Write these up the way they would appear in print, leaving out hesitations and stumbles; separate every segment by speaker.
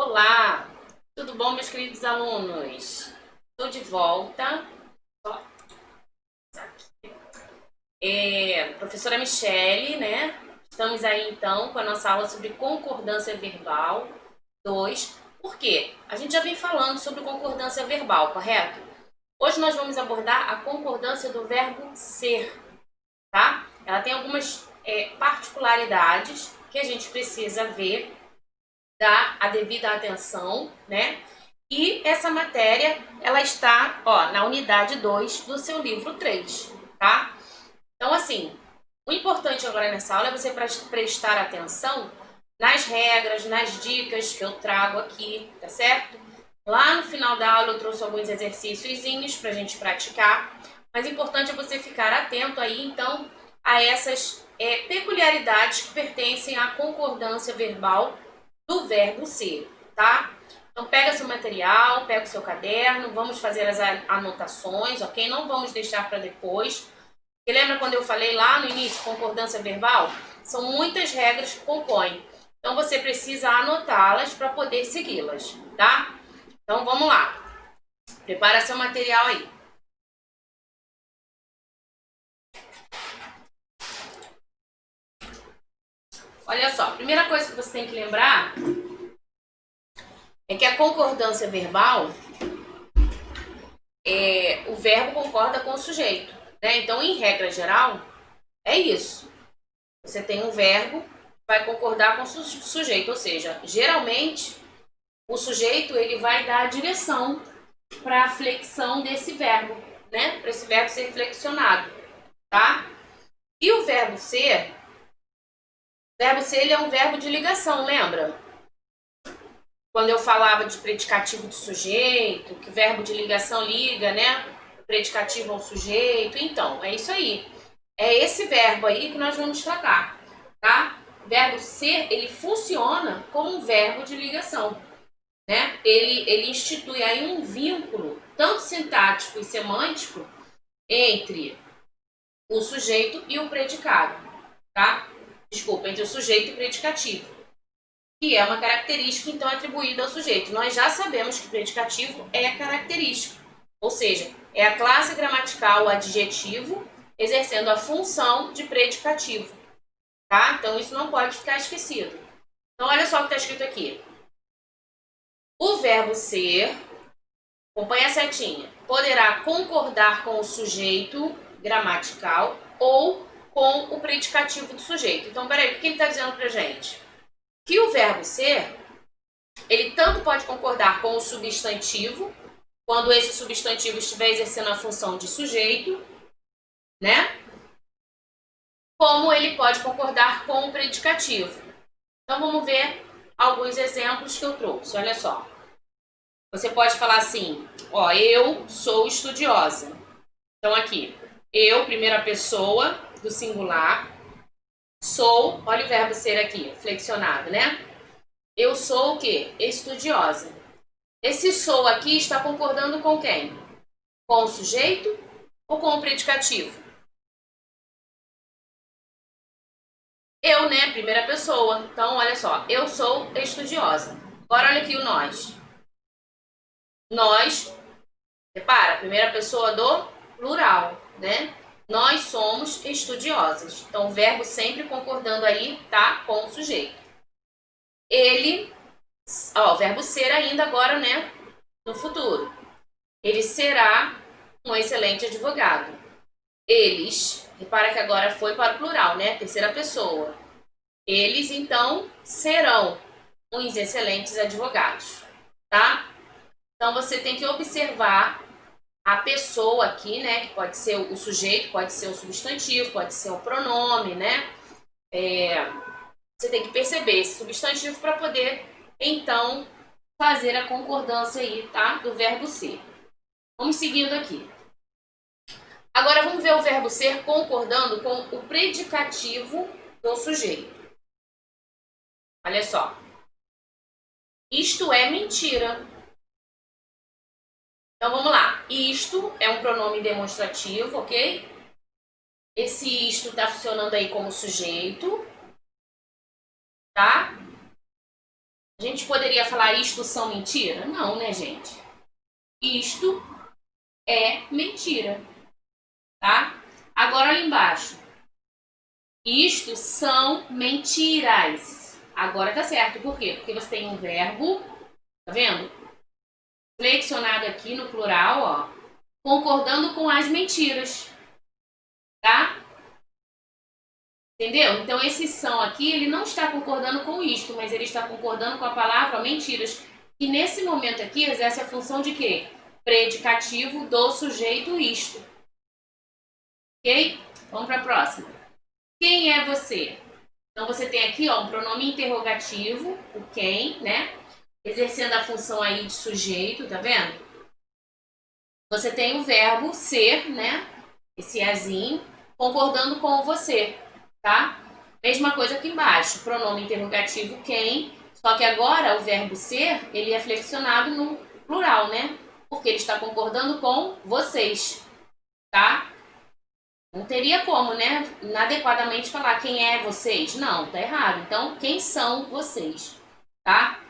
Speaker 1: Olá, tudo bom, meus queridos alunos? Estou de volta. Ó, professora Michele, né? Estamos aí então com a nossa aula sobre concordância verbal 2. Por quê? A gente já vem falando sobre concordância verbal, correto? Hoje nós vamos abordar a concordância do verbo ser, tá? Ela tem algumas particularidades que a gente precisa ver, dar a devida atenção, né? E essa matéria, ela está, ó, na unidade 2 do seu livro 3, tá? Então, assim, o importante agora nessa aula é você prestar atenção nas regras, nas dicas que eu trago aqui, tá certo? Lá no final da aula eu trouxe alguns exercíciozinhos pra gente praticar, mas o importante é você ficar atento aí, então, a essas peculiaridades que pertencem à concordância verbal do verbo ser, tá? Então pega seu material, pega o seu caderno, vamos fazer as anotações, ok? Não vamos deixar para depois. E lembra quando eu falei lá no início, concordância verbal? São muitas regras que compõem. Então você precisa anotá-las para poder segui-las, tá? Então vamos lá. Prepara seu material aí. Olha só, a primeira coisa que você tem que lembrar é que a concordância verbal o verbo concorda com o sujeito, né? Então, em regra geral, é isso. Você tem um verbo que vai concordar com o sujeito, ou seja, geralmente o sujeito ele vai dar a direção para a flexão desse verbo, né? Para esse verbo ser flexionado, tá? E o verbo ser ele é um verbo de ligação, lembra? Quando eu falava de predicativo de sujeito, que verbo de ligação liga, né? O predicativo ao sujeito. Então, é isso aí. É esse verbo aí que nós vamos tratar, tá? O verbo ser, ele funciona como um verbo de ligação, né? Ele institui aí um vínculo, tanto sintático e semântico, entre o sujeito e o predicado, tá? Desculpa, entre o sujeito e o predicativo, que é uma característica, então, atribuída ao sujeito. Nós já sabemos que predicativo é característico, ou seja, é a classe gramatical, o adjetivo, exercendo a função de predicativo, tá? Então, isso não pode ficar esquecido. Então, olha só o que está escrito aqui. O verbo ser, acompanha a setinha, poderá concordar com o sujeito gramatical ou com o predicativo do sujeito. Então, peraí, o que ele está dizendo pra gente? Que o verbo ser, ele tanto pode concordar com o substantivo, quando esse substantivo estiver exercendo a função de sujeito, né? Como ele pode concordar com o predicativo. Então vamos ver alguns exemplos que eu trouxe. Olha só. Você pode falar assim, ó, eu sou estudiosa. Então aqui, eu, primeira pessoa do singular, sou, olha o verbo ser aqui, flexionado, né? Eu sou o quê? Estudiosa. Esse sou aqui está concordando com quem? Com o sujeito ou com o predicativo? Eu, né? Primeira pessoa. Então, olha só. Eu sou estudiosa. Agora, olha aqui o nós. Nós, repara, primeira pessoa do plural, né? Nós somos estudiosas. Então, o verbo sempre concordando aí, tá? Com o sujeito. Ele, ó, o verbo ser ainda agora, né? No futuro. Ele será um excelente advogado. Eles, repara que agora foi para o plural, né? Terceira pessoa. Eles, então, serão uns excelentes advogados, tá? Então, você tem que observar a pessoa aqui, né? Que pode ser o sujeito, pode ser o substantivo, pode ser o pronome, né? Você tem que perceber esse substantivo para poder, então, fazer a concordância aí, tá? Do verbo ser. Vamos seguindo aqui. Agora, vamos ver o verbo ser concordando com o predicativo do sujeito. Olha só. Isto é mentira. Então vamos lá. Isto é um pronome demonstrativo, ok? Esse isto está funcionando aí como sujeito, tá? A gente poderia falar isto são mentira? Não, né, gente? Isto é mentira, tá? Agora ali embaixo. Isto são mentiras. Agora tá certo. Por quê? Porque você tem um verbo, tá vendo? Flexionado aqui no plural, ó, concordando com as mentiras, tá? Entendeu? Então esse são aqui, ele não está concordando com isto, mas ele está concordando com a palavra mentiras, que nesse momento aqui exerce a função de quê? Predicativo do sujeito isto. Ok? Vamos para a próxima. Quem é você? Então você tem aqui, ó, um pronome interrogativo, o quem, né? Exercendo a função aí de sujeito, tá vendo? Você tem o verbo ser, né? Esse azinho, concordando com você, tá? Mesma coisa aqui embaixo, pronome interrogativo quem, só que agora o verbo ser, ele é flexionado no plural, né? Porque ele está concordando com vocês, tá? Não teria como, né? Inadequadamente falar quem é vocês. Não, tá errado. Então, quem são vocês, tá?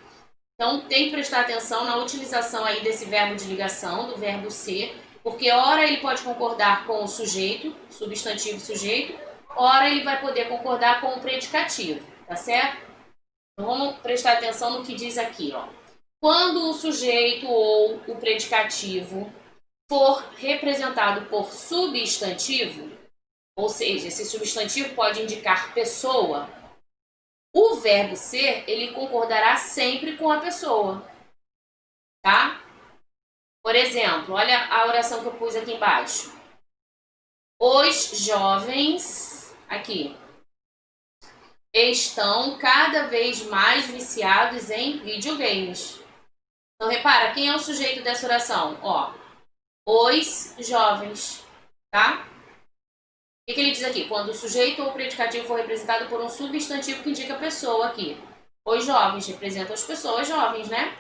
Speaker 1: Então, tem que prestar atenção na utilização aí desse verbo de ligação, do verbo ser, porque ora ele pode concordar com o sujeito, substantivo sujeito, ora ele vai poder concordar com o predicativo, tá certo? Então, vamos prestar atenção no que diz aqui, ó. Quando o sujeito ou o predicativo for representado por substantivo, ou seja, esse substantivo pode indicar pessoa, o verbo ser, ele concordará sempre com a pessoa, tá? Por exemplo, olha a oração que eu pus aqui embaixo. Os jovens, aqui, estão cada vez mais viciados em videogames. Então, repara, quem é o sujeito dessa oração? Ó, os jovens, tá? O que ele diz aqui? Quando o sujeito ou o predicativo for representado por um substantivo que indica a pessoa aqui. Os jovens representam as pessoas jovens, né?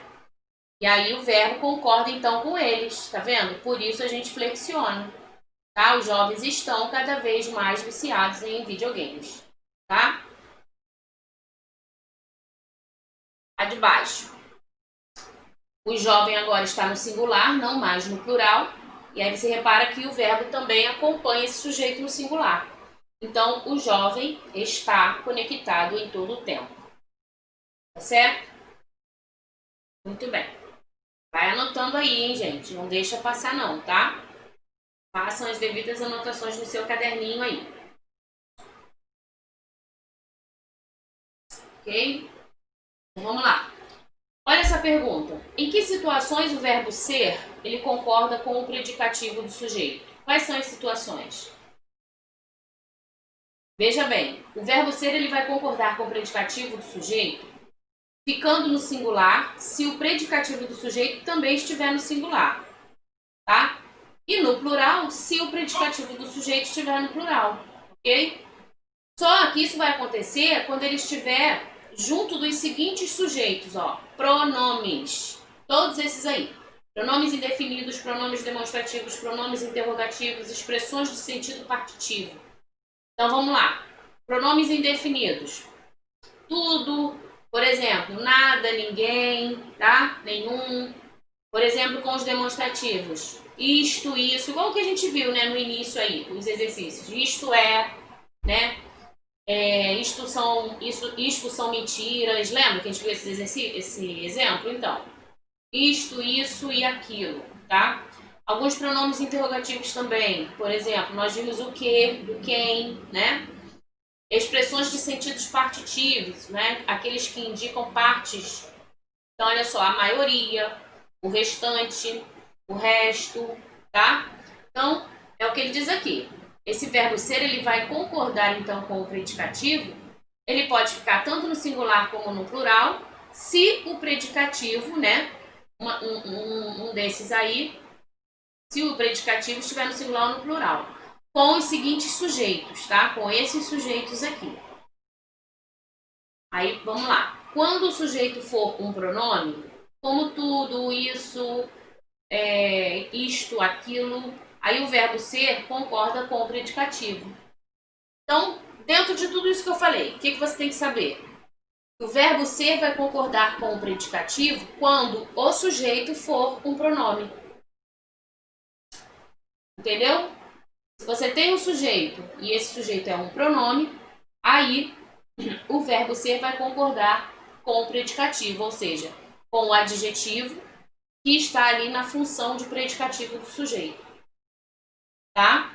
Speaker 1: E aí o verbo concorda então com eles, tá vendo? Por isso a gente flexiona, tá? Os jovens estão cada vez mais viciados em videogames, tá? A de baixo. O jovem agora está no singular, não mais no plural. E aí você repara que o verbo também acompanha esse sujeito no singular. Então, o jovem está conectado em todo o tempo. Tá certo? Muito bem. Vai anotando aí, hein, gente? Não deixa passar não, tá? Façam as devidas anotações no seu caderninho aí. Ok? Então, vamos lá. Olha essa pergunta. Em que situações o verbo ser, ele concorda com o predicativo do sujeito? Quais são as situações? Veja bem, o verbo ser, ele vai concordar com o predicativo do sujeito, ficando no singular, se o predicativo do sujeito também estiver no singular, tá? E no plural, se o predicativo do sujeito estiver no plural, ok? Só que isso vai acontecer quando ele estiver junto dos seguintes sujeitos, ó, pronomes, todos esses aí. Pronomes indefinidos, pronomes demonstrativos, pronomes interrogativos, expressões de sentido partitivo. Então vamos lá. Pronomes indefinidos. Tudo, por exemplo, nada, ninguém, tá? Nenhum. Por exemplo, com os demonstrativos. Isto, isso, igual que a gente viu, né, no início aí, os exercícios. Isto é, né? Isto são mentiras. Lembra que a gente viu esse exemplo? Então, isto, isso e aquilo, tá? Alguns pronomes interrogativos também. Por exemplo, nós vimos o que, o quem, né? Expressões de sentidos partitivos, né? Aqueles que indicam partes. Então, olha só, a maioria, o restante, o resto, tá? Então, é o que ele diz aqui. Esse verbo ser, ele vai concordar, então, com o predicativo. Ele pode ficar tanto no singular como no plural, se o predicativo, né? Um desses aí, se o predicativo estiver no singular ou no plural. Com os seguintes sujeitos, tá? Com esses sujeitos aqui. Aí, vamos lá. Quando o sujeito for um pronome, como tudo, isso, isto, aquilo, aí o verbo ser concorda com o predicativo. Então, dentro de tudo isso que eu falei, o que você tem que saber? O verbo ser vai concordar com o predicativo quando o sujeito for um pronome. Entendeu? Se você tem um sujeito e esse sujeito é um pronome, aí o verbo ser vai concordar com o predicativo, ou seja, com o adjetivo que está ali na função de predicativo do sujeito. Tá?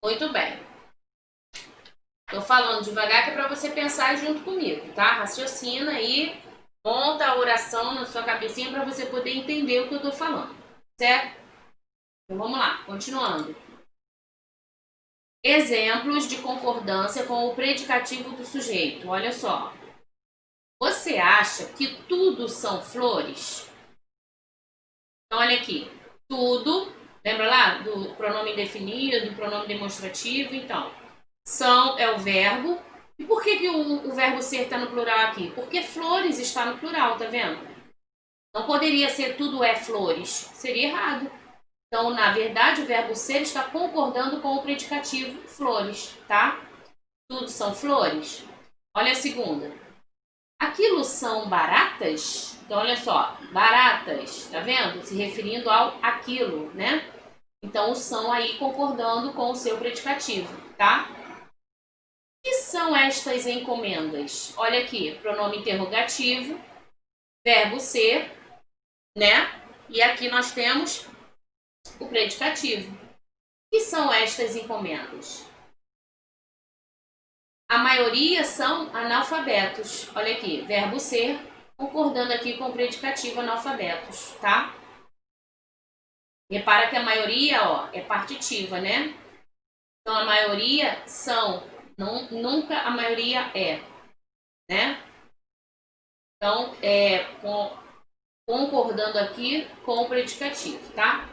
Speaker 1: Muito bem. Tô falando devagar que é para você pensar junto comigo, tá? Raciocina aí, monta a oração na sua cabecinha para você poder entender o que eu tô falando, certo? Então vamos lá, continuando. Exemplos de concordância com o predicativo do sujeito. Olha só. Você acha que tudo são flores? Então olha aqui. Tudo, lembra lá do pronome indefinido, do pronome demonstrativo? Então, são é o verbo. E por que o verbo ser está no plural aqui? Porque flores está no plural, tá vendo? Não poderia ser tudo é flores. Seria errado. Então, na verdade, o verbo ser está concordando com o predicativo flores, tá? Tudo são flores. Olha a segunda. Aquilo são baratas? Então, olha só. Baratas, tá vendo? Se referindo ao aquilo, né? Então, o são aí concordando com o seu predicativo, tá? O que são estas encomendas? Olha aqui, pronome interrogativo, verbo ser, né? E aqui nós temos o predicativo. O que são estas encomendas? A maioria são analfabetos. Olha aqui, verbo ser, concordando aqui com o predicativo analfabetos, tá? Repara que a maioria, ó, é partitiva, né? Então, a maioria são, não, nunca a maioria é, né? Então, concordando aqui com o predicativo, tá?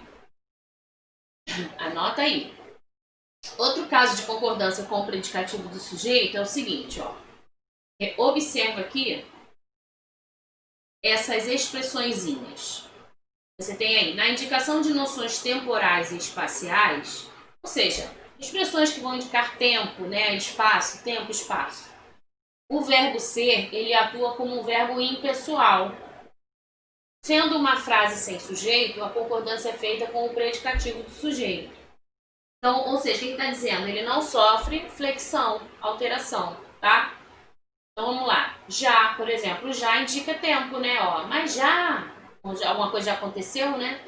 Speaker 1: Anota aí. Outro caso de concordância com o predicativo do sujeito é o seguinte, ó. Observa aqui essas expressõezinhas. Você tem aí, na indicação de noções temporais e espaciais, ou seja, expressões que vão indicar tempo, né, espaço, tempo, espaço. O verbo ser, ele atua como um verbo impessoal. Sendo uma frase sem sujeito, a concordância é feita com o predicativo do sujeito. Então, ou seja, o que ele está dizendo? Ele não sofre flexão, alteração, tá? Então, vamos lá. Já, por exemplo, já indica tempo, né? Ó, mas já, alguma coisa já aconteceu, né?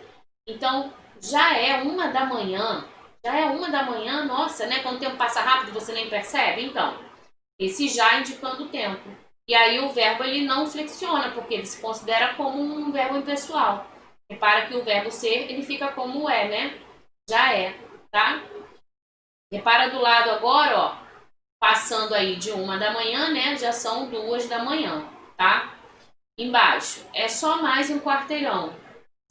Speaker 1: Então, já é 1 da manhã. Já é 1 da manhã, nossa, né? Quando o tempo passa rápido, você nem percebe? Então, esse já indicando o tempo. E aí o verbo, ele não flexiona, porque ele se considera como um verbo impessoal. Repara que o verbo ser, ele fica como é, né? Já é, tá? Repara do lado agora, ó, passando aí de 1 da manhã, né? Já são 2 da manhã, tá? Embaixo, é só mais um quarteirão.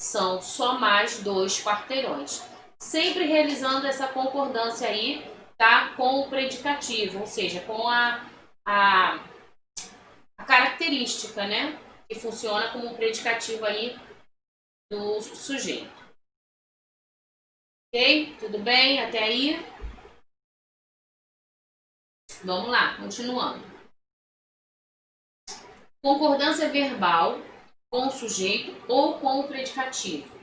Speaker 1: São só mais 2 quarteirões. Sempre realizando essa concordância aí, tá? Com o predicativo, ou seja, com a característica, né? Que funciona como um predicativo aí do sujeito. Ok? Tudo bem até aí? Vamos lá, continuando. Concordância verbal com o sujeito ou com o predicativo.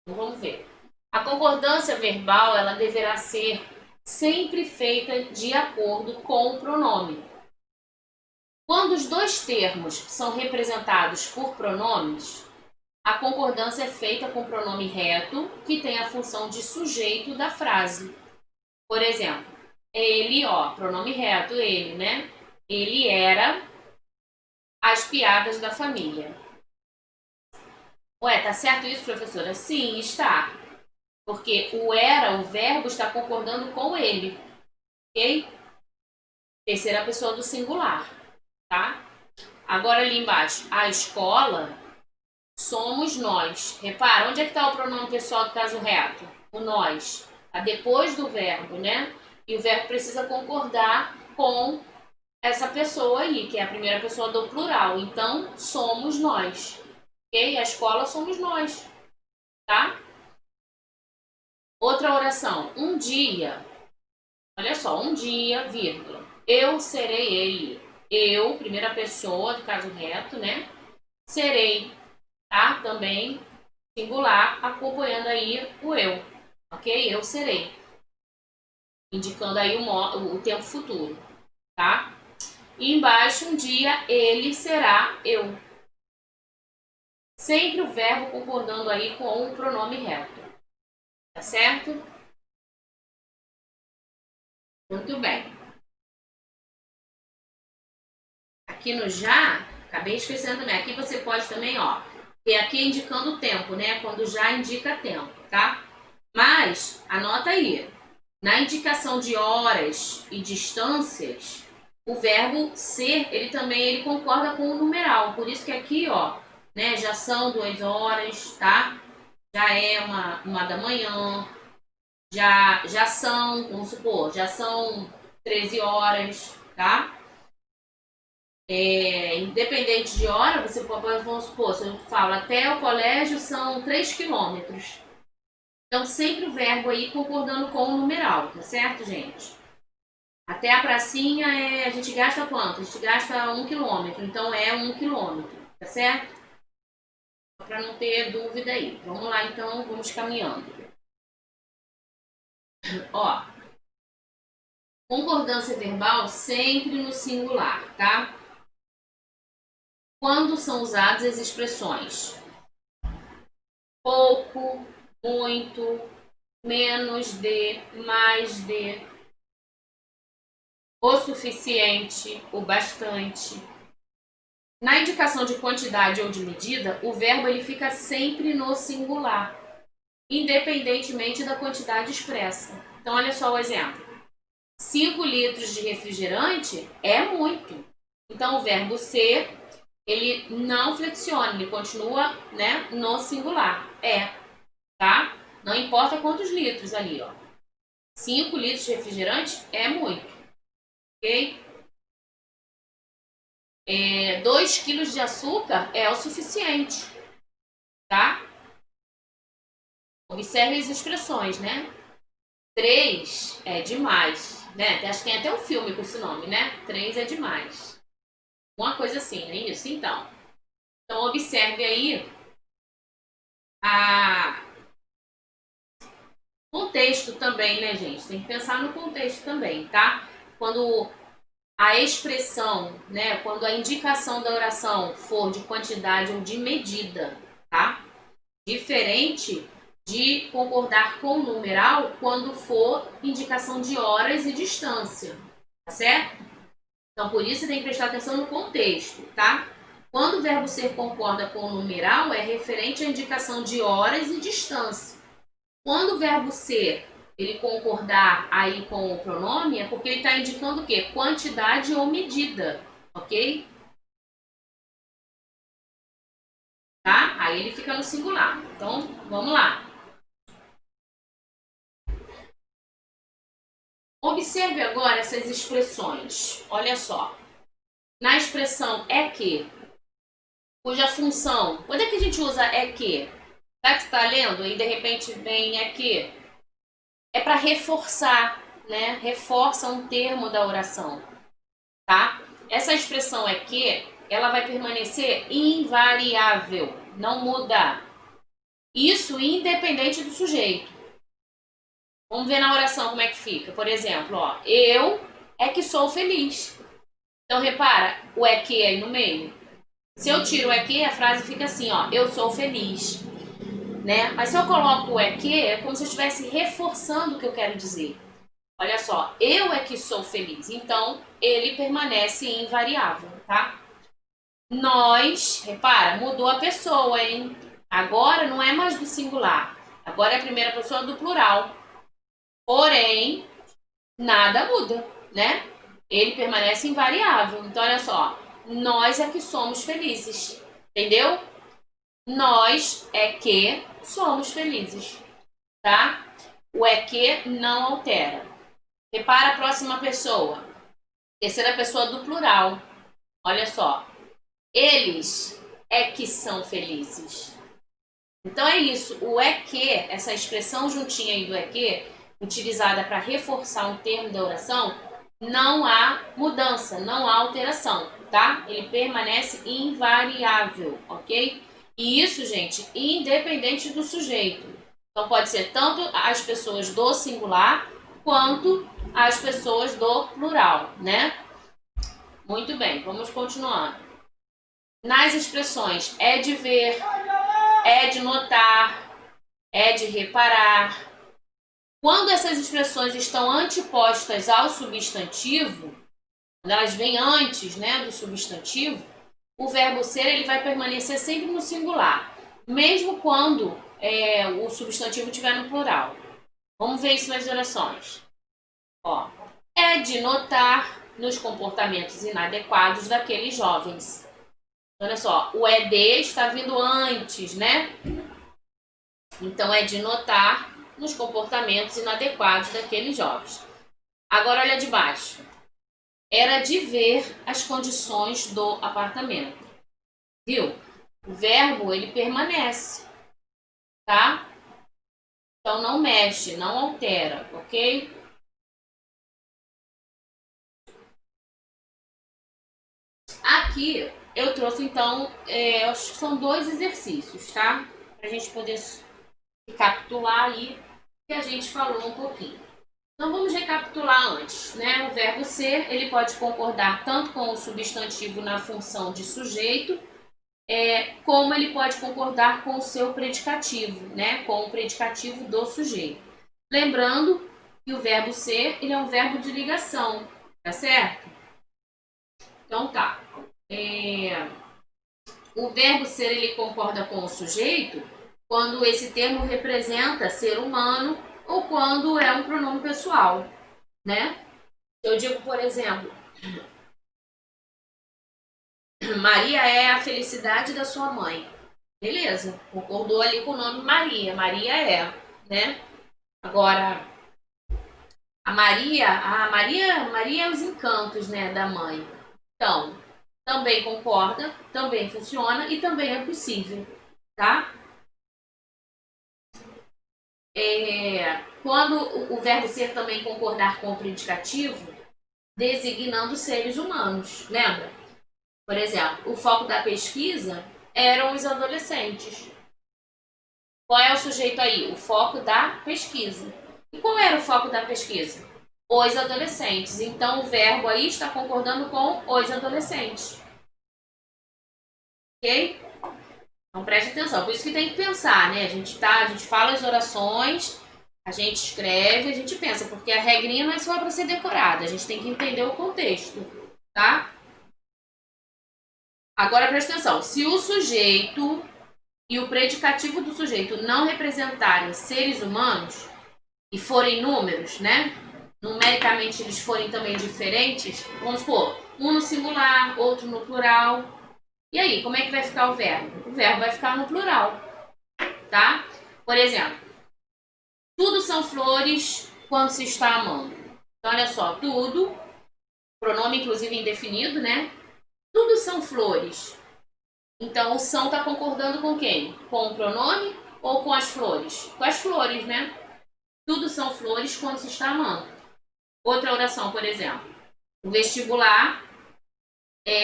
Speaker 1: Então, vamos ver. A concordância verbal, ela deverá ser sempre feita de acordo com o pronome. Quando os dois termos são representados por pronomes, a concordância é feita com o pronome reto, que tem a função de sujeito da frase. Por exemplo, ele, ó, pronome reto, ele, né? Ele era as piadas da família. Ué, tá certo isso, professora? Sim, está. Porque o era, o verbo, está concordando com ele. Ok? Terceira pessoa do singular, tá? Agora ali embaixo, a escola somos nós. Repara, onde é que está o pronome pessoal do caso reto? O nós. Está depois do verbo, né? E o verbo precisa concordar com essa pessoa aí, que é a primeira pessoa do plural. Então, somos nós. Ok? A escola somos nós. Tá? Outra oração. Um dia. Olha só, um dia, vírgula. Eu serei ele. eu, primeira pessoa do caso reto, né? Serei, tá? Também singular, acompanhando aí o eu, ok? Eu serei, indicando aí o tempo futuro, tá? E embaixo, um dia ele será eu. Sempre o verbo concordando aí com o pronome reto, tá certo? Muito bem. Aqui no já, acabei esquecendo também, aqui você pode também, ó, e aqui é indicando o tempo, né? Quando já indica tempo, tá? Mas, anota aí, na indicação de horas e distâncias, o verbo ser, ele concorda com o numeral. Por isso que aqui, ó, né, já são 2 horas, tá? Já é uma da manhã, já são, vamos supor, já são 13 horas, tá? Independente de hora, você pode, vamos supor, se eu falo até o colégio são 3 quilômetros. Então, sempre o verbo aí concordando com o numeral, tá certo, gente? Até a pracinha, a gente gasta quanto? A gente gasta 1 quilômetro, então é 1 quilômetro, tá certo? Para não ter dúvida aí. Vamos lá, então, vamos caminhando. Ó, concordância verbal sempre no singular, tá? Quando são usadas as expressões pouco, muito, menos de, mais de, o suficiente, o bastante. Na indicação de quantidade ou de medida, o verbo ele fica sempre no singular, independentemente da quantidade expressa. Então, olha só o exemplo. 5 litros de refrigerante é muito. Então, o verbo ser, ele não flexiona, ele continua, né, no singular. É, tá? Não importa quantos litros ali, ó. 5 litros de refrigerante é muito, ok? 2 quilos de açúcar é o suficiente, tá? Observe as expressões, né? 3 é demais, né? Acho que tem até um filme com esse nome, né? 3 é demais. Uma coisa assim, não é isso? Então observe aí a contexto também, né, gente? Tem que pensar no contexto também, tá? Quando a expressão, né, quando a indicação da oração for de quantidade ou de medida, tá? Diferente de concordar com o numeral quando for indicação de horas e distância, tá certo? Então, por isso, você tem que prestar atenção no contexto, tá? Quando o verbo ser concorda com o numeral, é referente à indicação de horas e distância. Quando o verbo ser, ele concordar aí com o pronome, é porque ele está indicando o quê? Quantidade ou medida, ok? Tá? Aí ele fica no singular. Então, vamos lá. Observe agora essas expressões. Olha só. Na expressão é que, cuja função... Quando é que a gente usa é que? Tá que você está lendo e de repente vem é que? É para reforçar, né? Reforça um termo da oração, tá? Essa expressão é que, ela vai permanecer invariável, não muda. Isso independente do sujeito. Vamos ver na oração como é que fica. Por exemplo, ó, eu é que sou feliz. Então, repara, o é que aí no meio. Se eu tiro o é que, a frase fica assim, ó, eu sou feliz. Né? Mas se eu coloco o é que, é como se eu estivesse reforçando o que eu quero dizer. Olha só, eu é que sou feliz. Então, ele permanece invariável, tá? Nós, repara, mudou a pessoa, hein? Agora não é mais do singular. Agora é a primeira pessoa do plural. Porém, nada muda, né? Ele permanece invariável. Então, olha só. Nós é que somos felizes. Entendeu? Nós é que somos felizes. Tá? O é que não altera. Repara a próxima pessoa. Terceira pessoa do plural. Olha só. Eles é que são felizes. Então é isso. O é que, essa expressão juntinha aí do é que, utilizada para reforçar um termo da oração, não há mudança, não há alteração, tá? Ele permanece invariável, ok? E isso, gente, independente do sujeito. Então pode ser tanto as pessoas do singular quanto as pessoas do plural, né? Muito bem, vamos continuando. Nas expressões é de ver, é de notar, é de reparar. Quando essas expressões estão antepostas ao substantivo, quando elas vêm antes, né, do substantivo, o verbo ser ele vai permanecer sempre no singular, mesmo quando o substantivo estiver no plural. Vamos ver isso nas orações. Ó, é de notar nos comportamentos inadequados daqueles jovens. Olha só, o ED está vindo antes, né? Então é de notar nos comportamentos inadequados daqueles jovens. Agora olha de baixo. Era de ver as condições do apartamento. Viu? O verbo ele permanece, tá? Então não mexe, não altera, ok? Aqui eu trouxe então, acho que são 2 exercícios, tá? Para a gente poder recapitular aí que a gente falou um pouquinho. Então vamos recapitular antes, né? O verbo ser ele pode concordar tanto com o substantivo na função de sujeito, como ele pode concordar com o seu predicativo, né? Com o predicativo do sujeito. Lembrando que o verbo ser ele é um verbo de ligação, tá certo? Então tá. O verbo ser ele concorda com o sujeito quando esse termo representa ser humano ou quando é um pronome pessoal, né? Eu digo, por exemplo, Maria é a felicidade da sua mãe. Beleza, concordou ali com o nome Maria. Maria é, né? Agora, Maria é os encantos, né, da mãe. Então, também concorda, também funciona e também é possível, tá? Quando o verbo ser também concordar com o predicativo, designando seres humanos, lembra? Por exemplo, o foco da pesquisa eram os adolescentes. Qual é o sujeito aí? O foco da pesquisa. E qual era o foco da pesquisa? Os adolescentes. Então o verbo aí está concordando com os adolescentes. Ok? Então preste atenção. Por isso que tem que pensar, né? A gente fala as orações, a gente escreve, a gente pensa, porque a regrinha não é só para ser decorada, a gente tem que entender o contexto, tá? Agora preste atenção. Se o sujeito e o predicativo do sujeito não representarem seres humanos e forem números, né? Numericamente eles forem também diferentes, vamos supor, um no singular, outro no plural. E aí, como é que vai ficar o verbo? O verbo vai ficar no plural, tá? Por exemplo, tudo são flores quando se está amando. Então, olha só, tudo, pronome inclusive indefinido, né? Tudo são flores. Então, o são está concordando com quem? Com o pronome ou com as flores? Com as flores, né? Tudo são flores quando se está amando. Outra oração, por exemplo. O vestibular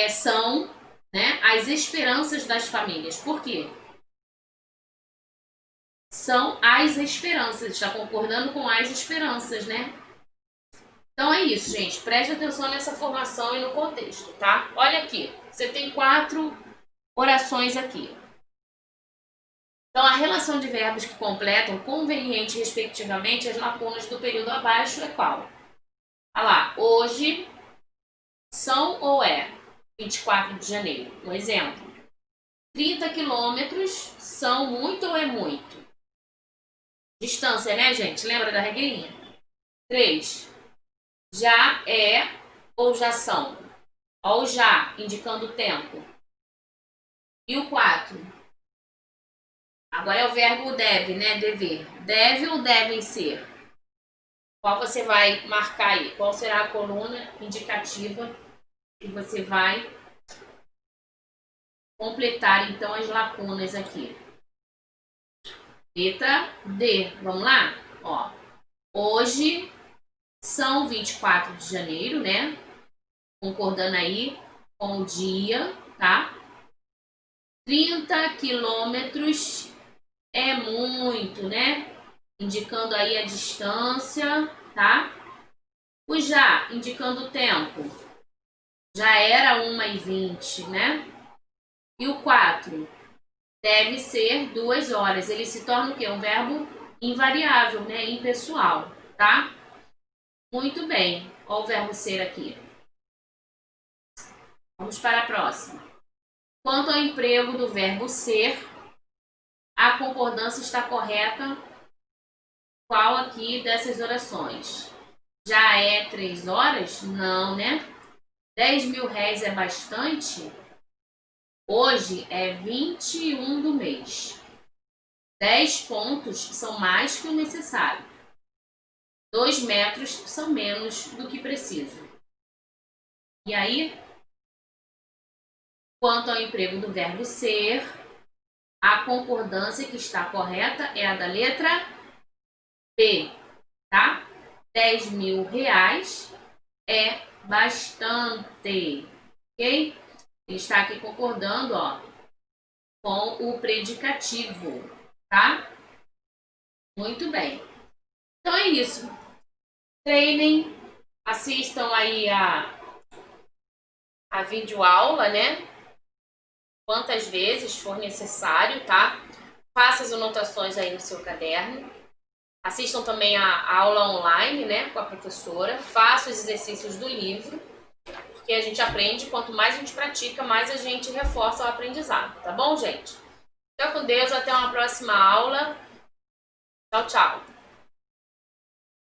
Speaker 1: são, né, as esperanças das famílias. Por quê? São as esperanças. Está concordando com as esperanças, né? Então é isso, gente. Preste atenção nessa formação e no contexto, tá? Olha aqui. Você tem 4 orações aqui. Então, a relação de verbos que completam conveniente, respectivamente, as lacunas do período abaixo é qual? Olha lá. Hoje são ou é 24 de janeiro. Um exemplo. 30 quilômetros são muito ou é muito? Distância, né, gente? Lembra da regrinha? 3. Já é ou já são? Ó, o já, indicando o tempo. E o 4? Agora é o verbo deve, né? Dever. Deve ou devem ser? Qual você vai marcar aí? Qual será a coluna indicativa que você vai completar, então, as lacunas aqui? Letra D. Vamos lá? Ó. Hoje São 24 de janeiro, né? Concordando aí com o dia, tá? 30 quilômetros é muito, né? Indicando aí a distância, tá? O já, indicando o tempo, já era 1h20, né? E o 4 deve ser 2 horas. Ele se torna o quê? Um verbo invariável, né? Impessoal, tá? Muito bem. Olha o verbo ser aqui. Vamos para a próxima. Quanto ao emprego do verbo ser, a concordância está correta. Qual aqui dessas orações? Já é 3 horas? Não, né? 10.000 réis é bastante? Hoje é 21 do mês. 10 pontos são mais que o necessário. 2 metros são menos do que preciso. E aí, quanto ao emprego do verbo ser, a concordância que está correta é a da letra B, tá? 10.000 reais é bastante, ok? Ele está aqui concordando, ó, com o predicativo, tá? Muito bem. Então é isso. Treinem, assistam aí a videoaula, né? Quantas vezes for necessário, tá? Faça as anotações aí no seu caderno. Assistam também a aula online, né, com a professora. Faça os exercícios do livro, porque a gente aprende, quanto mais a gente pratica, mais a gente reforça o aprendizado, tá bom, gente? Fica com Deus, até uma próxima aula. Tchau, tchau.